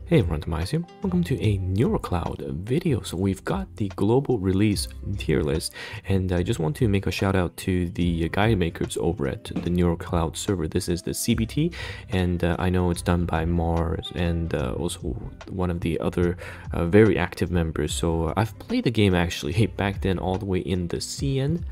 Hey everyone, TimaeuSS here. Welcome to a NeuroCloud video. So we've got the global release tier list, and I just want to make a shout out to the guide makers over at the NeuroCloud server. This is the CBT, and I know it's done by Mars and also one of the other very active members. So I've played the game actually back then all the way in the CN.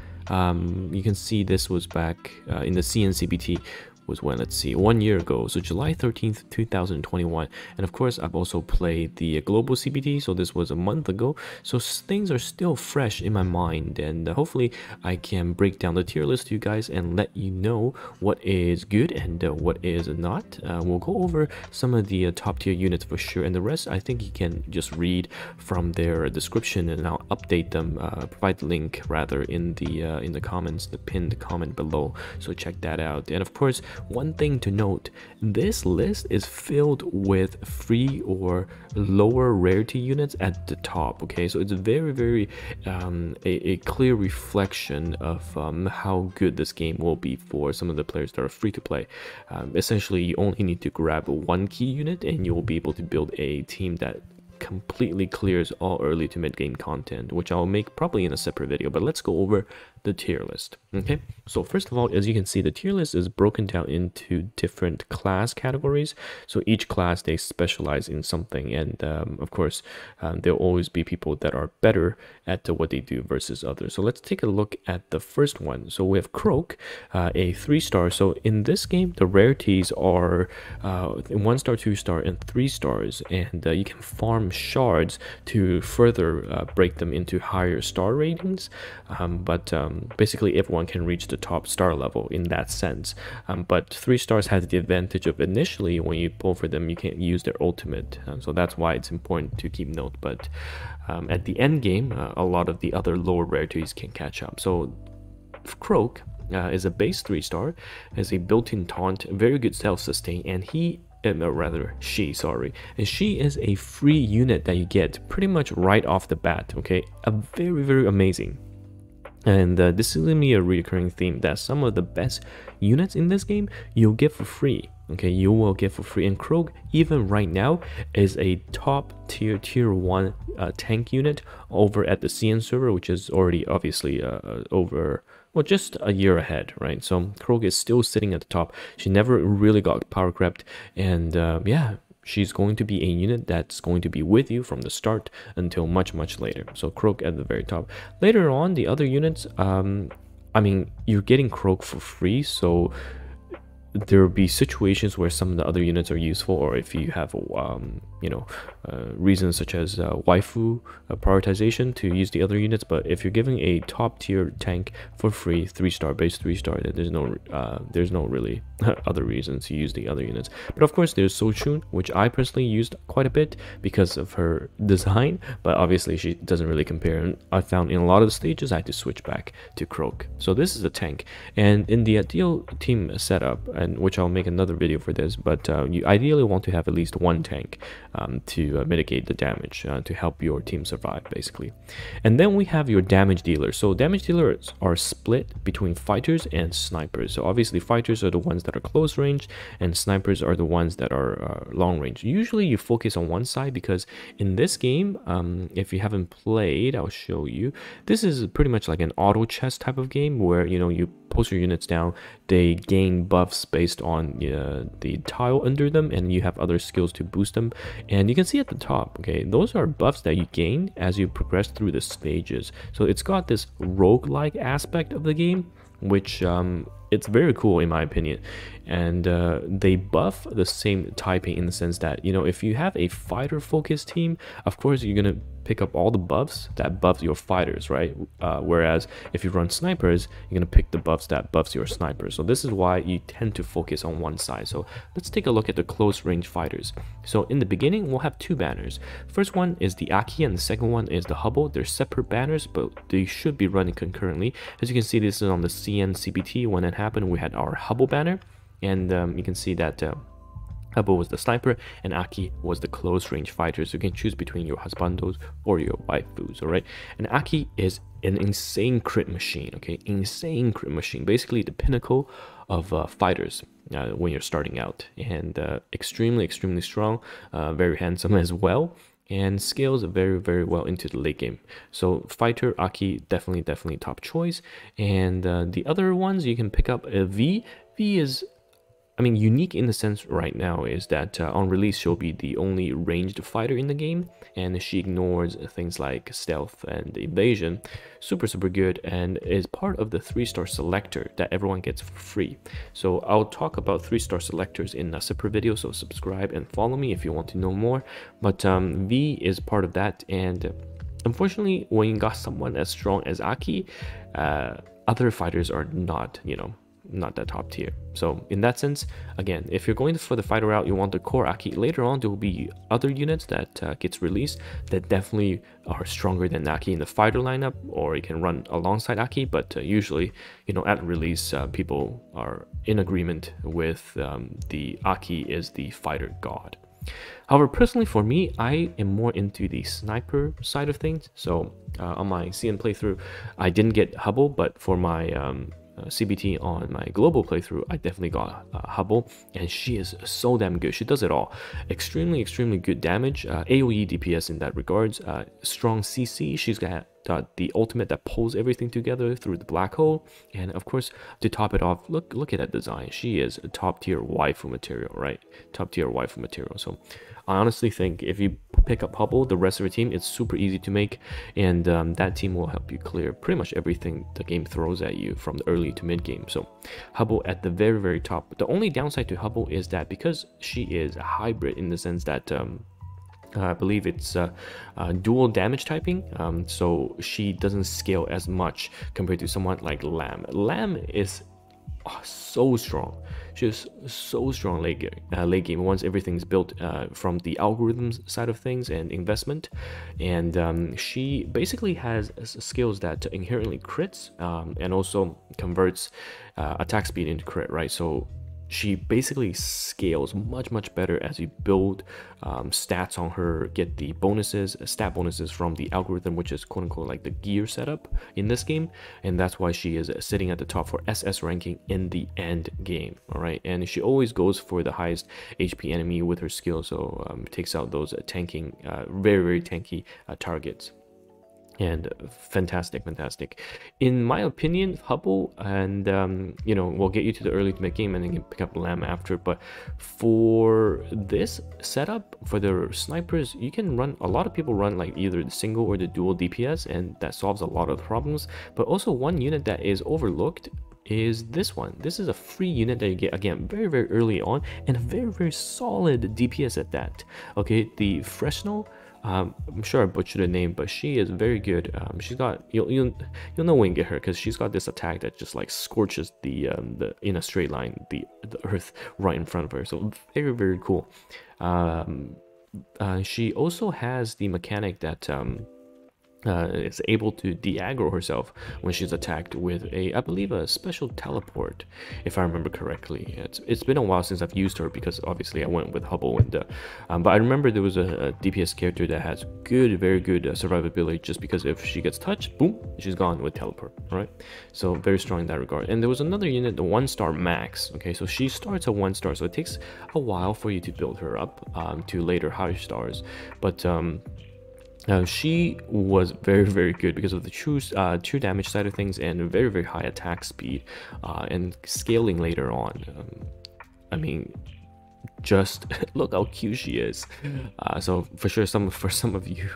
You can see this was back in the CN CBT was when, let's see, 1 year ago, so July 13th 2021. And of course I've also played the global CBT, so this was a month ago, so things are still fresh in my mind, and hopefully I can break down the tier list to you guys and let you know what is good and what is not. We'll go over some of the top tier units for sure, and the rest I think you can just read from their description, and I'll update them, provide the link rather in the comments, the pinned comment below, so check that out. And of course, one thing to note, this list is filled with free or lower rarity units at the top, okay? So it's very a clear reflection of how good this game will be for some of the players that are free to play. Essentially, you only need to grab one key unit and you'll be able to build a team that completely clears all early to mid game content, which I'll make probably in a separate video. But let's go over the tier list. Okay, so first of all, as you can see, the tier list is broken down into different class categories. So each class, they specialize in something, and of course there'll always be people that are better at what they do versus others. So let's take a look at the first one. So we have Croak, a 3-star. So in this game, the rarities are 1-star, 2-star, and 3 stars, and you can farm shards to further break them into higher star ratings, but basically everyone can reach the top star level in that sense. But 3 stars has the advantage of initially when you pull for them, you can't use their ultimate, so that's why it's important to keep note. But at the end game, a lot of the other lower rarities can catch up. So Croak is a base 3-star, has a built-in taunt, very good self-sustain, and she is a free unit that you get pretty much right off the bat. Okay, a very amazing. And this is going to be a recurring theme, that some of the best units in this game you'll get for free. Okay, you will get for free. And Croak, even right now, is a top tier 1 tank unit over at the CN server, which is already obviously over, well, just a year ahead, right? So Croak is still sitting at the top. She never really got power crept, and yeah, she's going to be a unit that's going to be with you from the start until much later. So Croak at the very top. Later on, the other units, I mean, you're getting Croak for free, so there will be situations where some of the other units are useful, or if you have reasons such as waifu prioritization to use the other units. But if you're giving a top tier tank for free, 3-star base 3-star, then there's no really other reasons to use the other units. But of course there's Sochun, which I personally used quite a bit because of her design, but obviously she doesn't really compare, and I found in a lot of the stages I had to switch back to Croak. So this is a tank, and in the ideal team setup, and which I'll make another video for this, but you ideally want to have at least one tank to mitigate the damage, to help your team survive basically. And then we have your damage dealers. So damage dealers are split between fighters and snipers. So obviously fighters are the ones that are close range, and snipers are the ones that are long range. Usually you focus on one side, because in this game, if you haven't played, I'll show you, this is pretty much like an auto chess type of game where you post your units down, they gain buffs based on the tile under them, and you have other skills to boost them. And you can see at the top, okay, those are buffs that you gain as you progress through the stages. So it's got this roguelike aspect of the game, which it's very cool in my opinion. And they buff the same typing in the sense that, if you have a fighter focused team, of course you're gonna pick up all the buffs that buff your fighters, right? Whereas if you run snipers, you're gonna pick the buffs that buffs your snipers. So this is why you tend to focus on one side. So let's take a look at the close range fighters. So in the beginning, we'll have 2 banners. First one is the Aki, and the second one is the Hubble. They're separate banners, but they should be running concurrently. As you can see, this is on the CN CBT. When it happened, we had our Hubble banner, and you can see that Hubble was the sniper and Aki was the close range fighter. So you can choose between your husbandos or your waifus, alright? And Aki is an insane crit machine, okay? Insane crit machine. Basically the pinnacle fighters when you're starting out, and extremely strong, very handsome as well, and scales very well into the late game. So fighter Aki, definitely top choice. And the other ones you can pick up, V. V is, I mean, unique in the sense right now is that on release she'll be the only ranged fighter in the game, and she ignores things like stealth and evasion. Super good, and is part of the 3-star selector that everyone gets for free. So I'll talk about 3-star selectors in a separate video, so subscribe and follow me if you want to know more. But V is part of that, and unfortunately when you got someone as strong as Aki, other fighters are not, you know, not that top tier. So in that sense, again, if you're going for the fighter route, you want the core Aki. Later on there will be other units that gets released that definitely are stronger than Aki in the fighter lineup, or you can run alongside Aki. But usually, you know, at release, people are in agreement with the Aki is the fighter god. However, personally for me, I am more into the sniper side of things. So on my CN playthrough, I didn't get Hubble, but for my CBT on my global playthrough, I definitely got Hubble, and she is so damn good. She does it all. Extremely good damage, AoE DPS in that regards, strong CC. She's got the ultimate that pulls everything together through the black hole, and of course to top it off, look at that design. She is a top tier waifu material, right? Top tier waifu material. So I honestly think if you pick up Hubble, the rest of your team, it's super easy to make, and that team will help you clear pretty much everything the game throws at you from the early to mid game. So Hubble at the very top. The only downside to Hubble is that because she is a hybrid in the sense that I believe it's dual damage typing, so she doesn't scale as much compared to someone like Lamb. Lamb is so strong. She's so strong late game once everything's built from the algorithms side of things and investment, and she basically has skills that inherently crits and also converts attack speed into crit, right? So she basically scales much better as you build stats on her, get the bonuses, stat bonuses from the algorithm, which is quote-unquote like the gear setup in this game, and that's why she is sitting at the top for SS ranking in the end game. All right, and she always goes for the highest HP enemy with her skill, so takes out those tanking, very tanky targets. And fantastic in my opinion, Hubble, and you know, we'll get you to the early to mid game and then you can pick up Lamb after. But for this setup, for the snipers, you can run, a lot of people run like either the single or the dual DPS, and that solves a lot of the problems. But also one unit that is overlooked is this one. This is a free unit that you get, again, very early on, and a very solid DPS at that. Okay, the Fresno, I'm sure I butchered the name, but she is very good. She's got, you'll know when you get her, because she's got this attack that just like scorches the in a straight line the earth right in front of her. So very cool. She also has the mechanic that is able to de-aggro herself when she's attacked with I believe a special teleport, if I remember correctly. It's been a while since I've used her, because obviously I went with Hubble, and but I remember there was a DPS character that has very good survivability, just because if she gets touched, boom, she's gone with teleport. All right, so very strong in that regard. And there was another unit, the 1-star Max. Okay, so she starts at 1-star, so it takes a while for you to build her up to later higher stars, but she was very good because of the true damage side of things, and very high attack speed, and scaling later on. I mean, just look how cute she is. So for sure, for some of you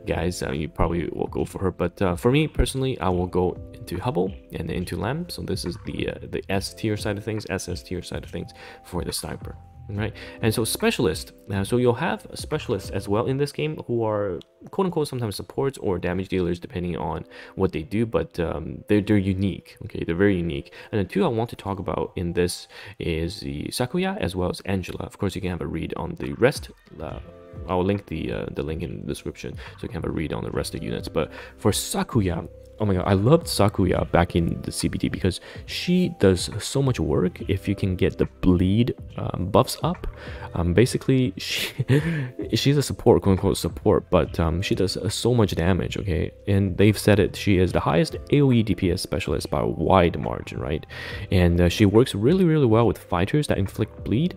guys, you probably will go for her, but for me personally, I will go into Hubble and into Lamb. So this is the S tier side of things, SS tier side of things for the sniper. Right, and so specialist, so you'll have specialists as well in this game who are quote-unquote sometimes supports or damage dealers depending on what they do, but they're unique. Okay, they're very unique. And the two I want to talk about in this is the Sakuya as well as Angela. Of course, you can have a read on the rest I'll link the link in the description so you can have a read on the rest of the units. But for Sakuya, oh my god, I loved Sakuya back in the CBT because she does so much work if you can get the bleed buffs up. Basically, she's a support, quote unquote support, but she does so much damage, okay? And they've said it, she is the highest AoE DPS specialist by a wide margin, right? And she works really, really well with fighters that inflict bleed.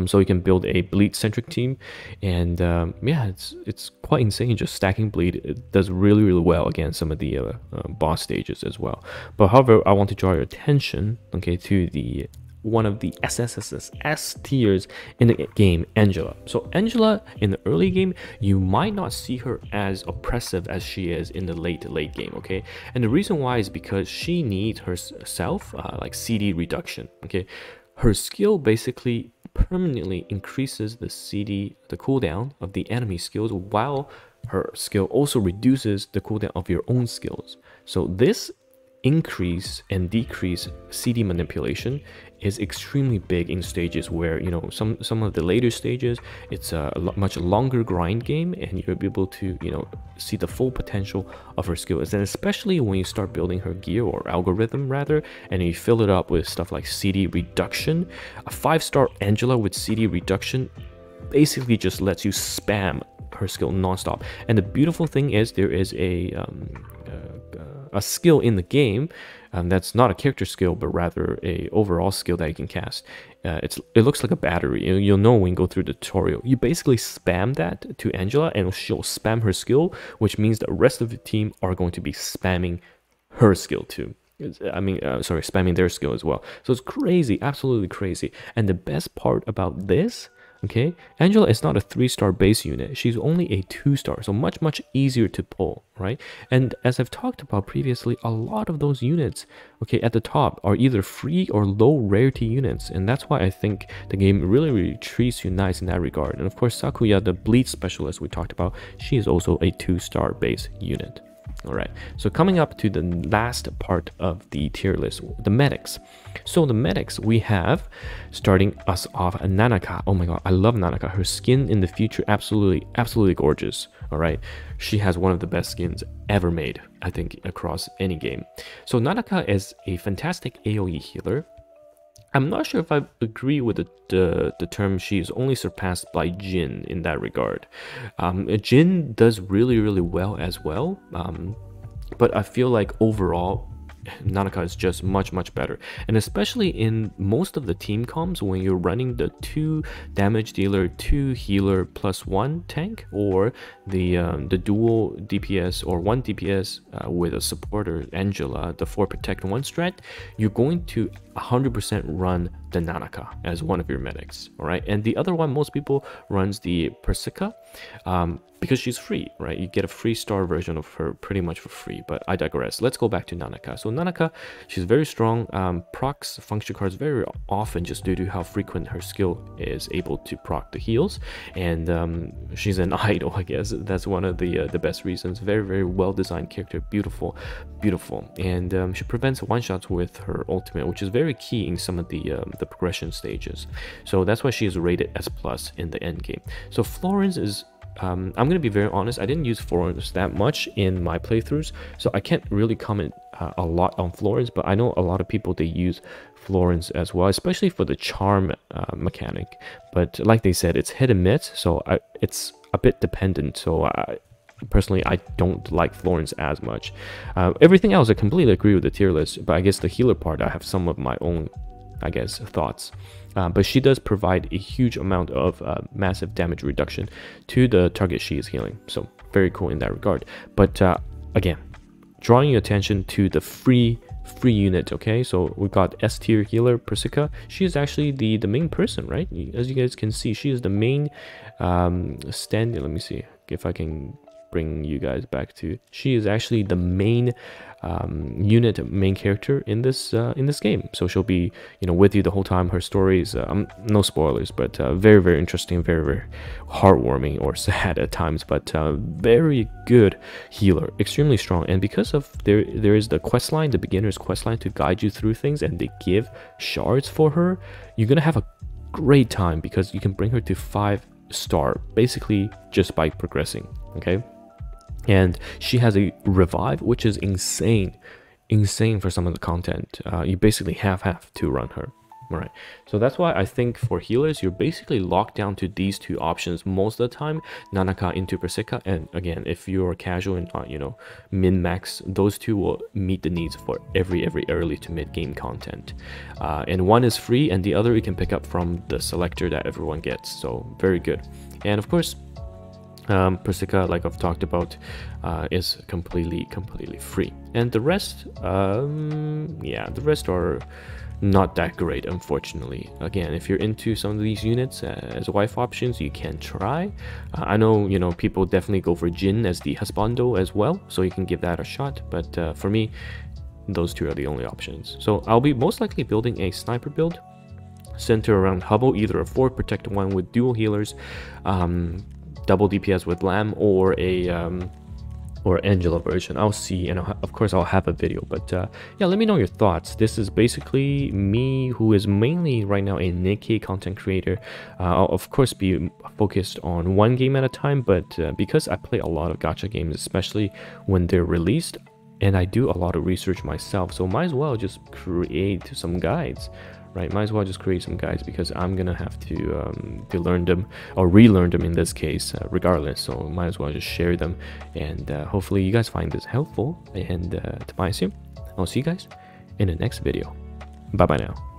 So you can build a bleed-centric team, and yeah, it's quite insane. Just stacking bleed, it does really, really well against some of the boss stages as well. But however, I want to draw your attention, okay, to the one of the S tiers in the game, Angela. So Angela in the early game, you might not see her as oppressive as she is in the late game, okay? And the reason why is because she needs herself like CD reduction, okay? Her skill basically permanently increases the cooldown of the enemy skills, while her skill also reduces the cooldown of your own skills. So this increase and decrease CD manipulation is extremely big in stages where, you know, some of the later stages, it's a much longer grind game, and you'll be able to, you know, see the full potential of her skills. And especially when you start building her gear, or algorithm rather, and you fill it up with stuff like CD reduction, a 5-star Angela with CD reduction basically just lets you spam her skill non-stop. And the beautiful thing is there is a skill in the game that's not a character skill, but rather a overall skill that you can cast. It looks like a battery. You'll know when you go through the tutorial. You basically spam that to Angela, and she'll spam her skill, which means the rest of the team are going to be spamming her skill too. I mean, sorry, spamming their skill as well. So it's crazy, absolutely crazy. And the best part about this, okay, Angela is not a 3-star base unit. She's only a 2-star, so much easier to pull, right? And as I've talked about previously, a lot of those units, okay, at the top are either free or low rarity units, and that's why I think the game really treats you nice in that regard. And of course, Sakuya, the bleed specialist we talked about, she is also a 2-star base unit. All right, so coming up to the last part of the tier list, the medics. So the medics, we have, starting us off, Nanaka. Oh my god, I love Nanaka. Her skin in the future, absolutely gorgeous. All right, she has one of the best skins ever made, I think, across any game. So Nanaka is a fantastic AoE healer. I'm not sure if I agree with the term she is only surpassed by Jin in that regard. Jin does really well as well, but I feel like overall Nanaka is just much better, and especially in most of the team comps when you're running the 2 damage dealer, 2 healer plus 1 tank, or the dual DPS or 1 DPS with a supporter Angela, the 4 protect 1 strat, you're going to 100% run the Nanaka as one of your medics. All right, and the other one most people runs the Persica, because she's free, right? You get a free star version of her pretty much for free, but I digress. Let's go back to Nanaka. So Nanaka, she's very strong, procs function cards very often just due to how frequent her skill is able to proc the heals, and she's an idol, I guess. That's one of the best reasons. Very well designed character, beautiful, and she prevents one-shots with her ultimate, which is very key in some of the progression stages. So that's why she is rated S+ in the end game. So Florence is, I'm going to be very honest, I didn't use Florence that much in my playthroughs, so I can't really comment a lot on Florence, but I know a lot of people, they use Florence as well, especially for the charm mechanic. But like they said, it's hit and miss, so it's a bit dependent. So personally, I don't like Florence as much. Everything else, I completely agree with the tier list, but I guess the healer part, I have some of my own, I guess, thoughts. But she does provide a huge amount of massive damage reduction to the target she is healing, so very cool in that regard. But again, drawing your attention to the free unit, okay? So we got S tier healer Persica. She is actually the main person, right? As you guys can see, she is the main stand. Let me see if I can bring you guys back to. She is actually the main unit, main character in this game. So she'll be, you know, with you the whole time. Her stories, no spoilers, but very interesting, very heartwarming or sad at times, but very good healer, extremely strong. And because of there is the quest line, the beginner's quest line, to guide you through things, and they give shards for her, you're gonna have a great time because you can bring her to 5 star basically just by progressing. Okay, and she has a revive, which is insane for some of the content. You basically have to run her. Right, so that's why I think for healers, you're basically locked down to these two options most of the time: Nanaka into Persika. And again, if you're casual and not, you know, min-max, those two will meet the needs for every early to mid-game content. And one is free, and the other you can pick up from the selector that everyone gets. So very good. And of course, Persika, like I've talked about, is completely free. And the rest, yeah, the rest are not that great, unfortunately. Again, if you're into some of these units as wife options, you can try. I know, you know, people definitely go for Jin as the husbando as well, so you can give that a shot. But for me, those two are the only options. So I'll be most likely building a sniper build, center around Hubble, either a 4 protect 1 with dual healers, double DPS with Lamb, or a or Angela version. I'll see, and of course I'll have a video. But yeah, let me know your thoughts. This is basically me, who is mainly right now a Nikkei content creator. I'll of course be focused on one game at a time, but because I play a lot of gacha games, especially when they're released, and I do a lot of research myself, so might as well just create some guides. Right, might as well just create some guides, because I'm gonna have to learn them, or relearn them in this case, regardless. So might as well just share them, and hopefully you guys find this helpful. And TimaeuSS, I'll see you guys in the next video. Bye bye now.